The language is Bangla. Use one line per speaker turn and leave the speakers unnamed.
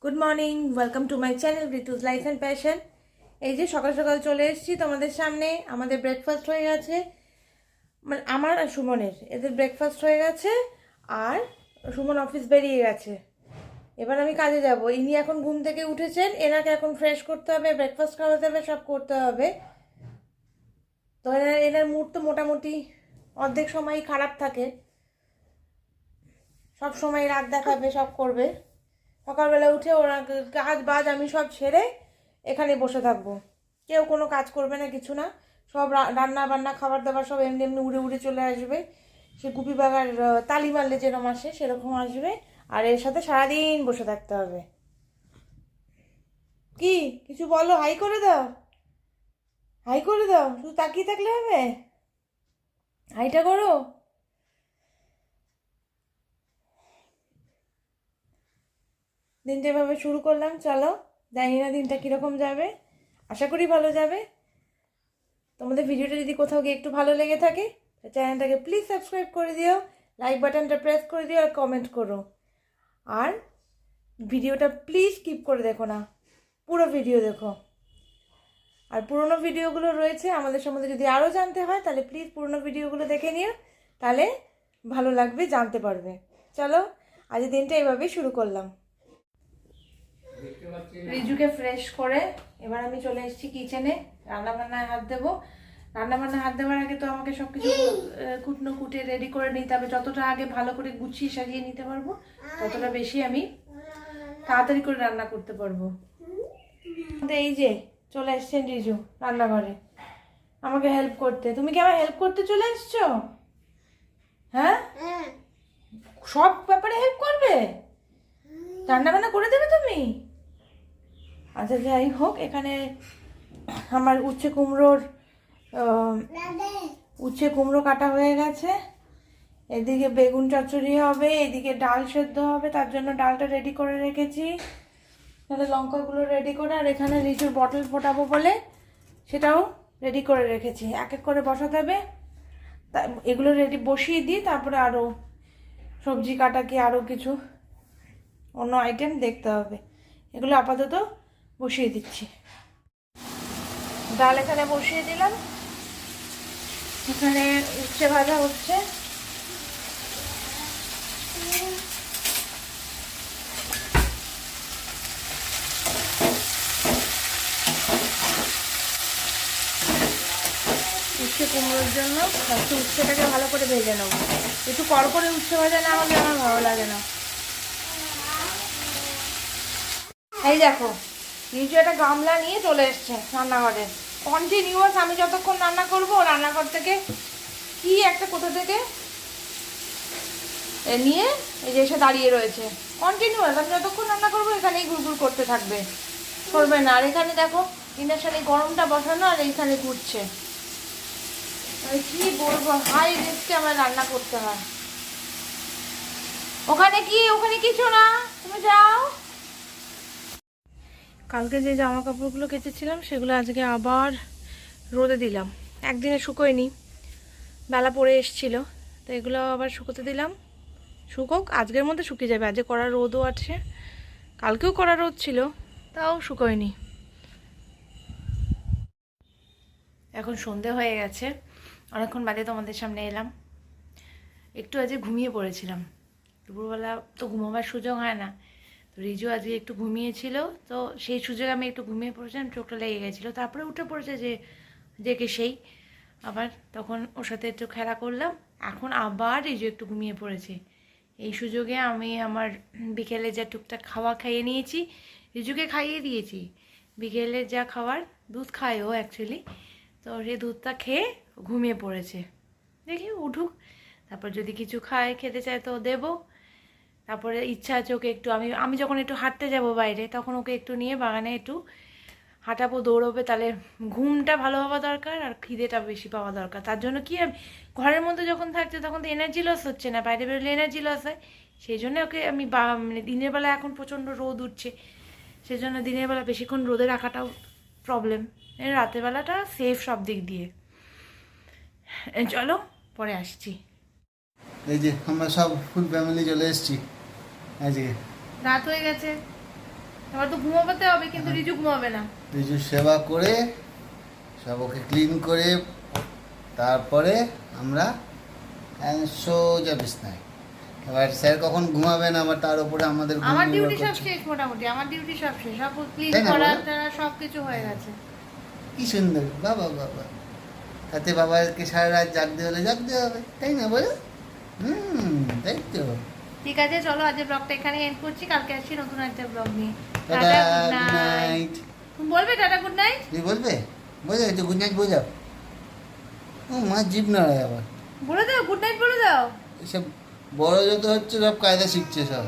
Good morning, welcome to my channel Rituj life and passion. এই যে সকাল সকাল চলে এসেছি তোমাদের সামনে। আমাদের ব্রেকফাস্ট হয়ে গেছে, মানে আমার আর সুমনের, এদের ব্রেকফাস্ট হয়ে গেছে। আর সুমন অফিস বেরিয়ে গেছে। এবার আমি কাজে যাব। ইনি এখন ঘুম থেকে উঠেছেন, এনাকে এখন ফ্রেশ করতে হবে, ব্রেকফাস্ট খাওয়াতে হবে, সব করতে হবে। তো এনার মুড তো মোটামুটি অর্ধেক সময়ই খারাপ থাকে, সব সময় রাত দেখাবে, সব করবে। সকালবেলা উঠে ওরা কাজ বাজ আমি সব ছেড়ে এখানে বসে থাকবো। কেউ কোনো কাজ করবে না, কিছু না। সব রান্না বান্না খাবার দাবার সব এমনি এমনি উড়ে উড়ে চলে আসবে। সে গুপি বাগার তালি মারলে যেরকম আসে সেরকম আসবে। আর এর সাথে সারাদিন বসে থাকতে হবে। কি কিছু বলো, হাই করে দাও, হাই করে দাও, শুধু তাকিয়ে থাকলে হবে? হাইটা করো। দিনটা এভাবে শুরু করলাম, চলো। জানি না দিনটা কীরকম যাবে, আশা করি ভালো যাবে। তোমাদের ভিডিওটা যদি কোথাও গিয়ে একটু ভালো লেগে থাকে, চ্যানেলটাকে প্লিজ সাবস্ক্রাইব করে দিও, লাইক বাটনটা প্রেস করে দিও আর কমেন্ট করো। আর ভিডিওটা প্লিজ স্কিপ করে দেখো না, পুরো ভিডিও দেখো। আর পুরনো ভিডিওগুলো রয়েছে আমাদের সম্বন্ধে যদি আরও জানতে হয় তাহলে প্লিজ পুরনো ভিডিওগুলো দেখে নিও, তাহলে ভালো লাগবে, জানতে পারবে। চলো, আজ দিনটা এভাবেই শুরু করলাম। রিজুকে ফ্রেশ করে এবার আমি চলে এসেছি কিচেনে, রান্নাবান্নায় হাত দেবো। রান্নাবান্নায় হাত দেওয়ার আগে তো আমাকে সব কিছু কুটনো কুটে রেডি করে নিতে হবে। যতটা আগে ভালো করে গুছিয়ে সাজিয়ে নিতে পারবো ততটা বেশি আমি তাড়াতাড়ি করে রান্না করতে পারবো। এই যে চলে এসছেন রিজু রান্নাঘরে আমাকে হেল্প করতে। তুমি কি আমার হেল্প করতে চলে এসছো? হ্যাঁ, সব ব্যাপারে হেল্প করবে, রান্নাবান্না করে দেবে তুমি? আচ্ছা, যাই হোক, এখানে আমার উচ্ছে কুমড়ো কাটা হয়ে গেছে। এদিকে বেগুন চচ্চড়ি হবে, এদিকে ডাল সেদ্ধ হবে, তার জন্য ডালটা রেডি করে রেখেছি। তাহলে লঙ্কাগুলো রেডি করে, আর এখানে লিচুর বটল ফোটাবো বলে সেটাও রেডি করে রেখেছি। এক এক করে বসাতে হবে, তা এগুলো রেডি বসিয়ে দিই, তারপরে আরও সবজি কাটা কি আরও কিছু অন্য আইটেম দেখতে হবে। এগুলো আপাতত বসিয়ে দিচ্ছি। ডাল এখানে বসিয়ে দিলাম, এখানে উচ্ছে ভাজা হচ্ছে। উচ্ছে কুমড়োর জন্য একটু উচ্ছেটাকে ভালো করে ভেজে নেবো। একটু কড় করে উচ্ছে ভাজা না হলে আমার ভালো লাগে না। এই দেখো, নিচে একটা গামলা নিয়ে চলে এসছে রান্নাঘরে। কন্টিনিউয়াস আমি যতক্ষণ রান্না করবো রান্নাঘর থেকে কি একটা কোথা থেকে নিয়ে এই যে এসে দাঁড়িয়ে রয়েছে। কন্টিনিউয়াস আমি যতক্ষণ রান্না করবো এখানেই ঘুরঘুর করতে থাকবে, করবে না। আর এখানে দেখো ইন্ডাকশানে গরমটা বসানো, আর এইখানে ঘুরছে। কি বলবো, হাই রিস্কে আমার রান্না করতে হয়। ওখানে কিছু না, তুমি যাও। কালকে যে জামা কাপড়গুলো কেচেছিলাম সেগুলো আজকে আবার রোদে দিলাম। একদিনে শুকোয়নি, বেলা পড়ে এসছিল, তো এগুলো আবার শুকোতে দিলাম। শুকোক, আজকের মধ্যে শুকিয়ে যাবে। আজকে কড়া রোদও আছে, কালকেও কড়া রোদ ছিল, তাও শুকোয়নি। এখন সন্ধে হয়ে গেছে, অনেকক্ষণ বাদে তোমাদের সামনে এলাম। একটু আজকে ঘুমিয়ে পড়েছিলাম, দুপুরবেলা তো ঘুমাবার সুযোগ হয় না। তো রিজু আজকে একটু ঘুমিয়েছিল, তো সেই সুযোগে আমি একটু ঘুমিয়ে পড়েছিলাম, চোখটা লেগে গেছিলো। তারপরে উঠে পড়েছে যে সেই আবার, তখন ওর সাথে একটু খেলা করলাম। এখন আবার রিজু একটু ঘুমিয়ে পড়েছে। এই সুযোগে আমি আমার বিকেলে যা টুকটাক খাওয়া খাইয়ে নিয়েছি, রিজুকে খাইয়ে দিয়েছি। বিকেলে যা খাওয়ার, দুধ খায় ও অ্যাকচুয়ালি, তো সেই দুধটা খেয়ে ঘুমিয়ে পড়েছে। দেখি উঠুক, তারপর যদি কিছু খেতে চায় তো দেবো। তারপরে ইচ্ছা আছে ওকে একটু, আমি যখন একটু হাঁটতে যাব বাইরে তখন ওকে একটু নিয়ে বাগানে একটু হাঁটাবো, দৌড়বে। তাহলে ঘুমটা ভালো হওয়া দরকার আর খিদেটা বেশি পাওয়া দরকার। তার জন্য কি ঘরের মধ্যে যখন থাকছে তখন তো এনার্জি লস হচ্ছে না, বাইরে বেরোলে এনার্জি লস হয়। সেই জন্য ওকে আমি মানে দিনের বেলা এখন প্রচণ্ড রোদ উঠছে, সেই জন্য দিনের বেলা বেশিক্ষণ রোদে রাখাটাও প্রবলেম। রাতের বেলাটা সেফ সব দিক দিয়ে। চলো পরে আসছি।
এই যে আমরা সব ফুল ফ্যামিলি চলে এসেছি। আজকে
রাত হয়ে গেছে, এবার তো ঘুমাতে হবে, কিন্তু রিজু ঘুমাবে না।
রিজুর সেবা করে সব ওকে ক্লিন করে তারপরে আমরা সোজা বিছনায়। এবার স্যার কখন ঘুমাবেন আবার তার উপরে আমাদের ঘুম
আমার
নির্ভর
ডিউটি সব
করছে।
শেষ, মোটামুটি আমার ডিউটি সব শেষ, সব ক্লিন
তাই না
করা
বলো?
টারা সব কিছু হয়ে গেছে।
কি সুন্দর, বাবা বাবা। তাতে বাবাকে সারা রাত জাগতে হলে জাগতে হবে, তাই না বলো? তাই তো।
ঠিক আছে, চলো আজকের ব্লগটা এখানে এন্ড করছি, কালকে আসছি নতুন একটা ব্লগ নিয়ে।
Tata,
tata,
good
good night.
Night.
তুমি বলবে টাটা গুড নাইট?
তুই বলবে? বোঝাও একটু গুড নাইট বোঝাও। ও মা, জিভ নাড়ায় আবার।
বলে দাও গুড নাইট বলে দাও।
এসব বড় যত হচ্ছে সব কায়দা শিখছে সব।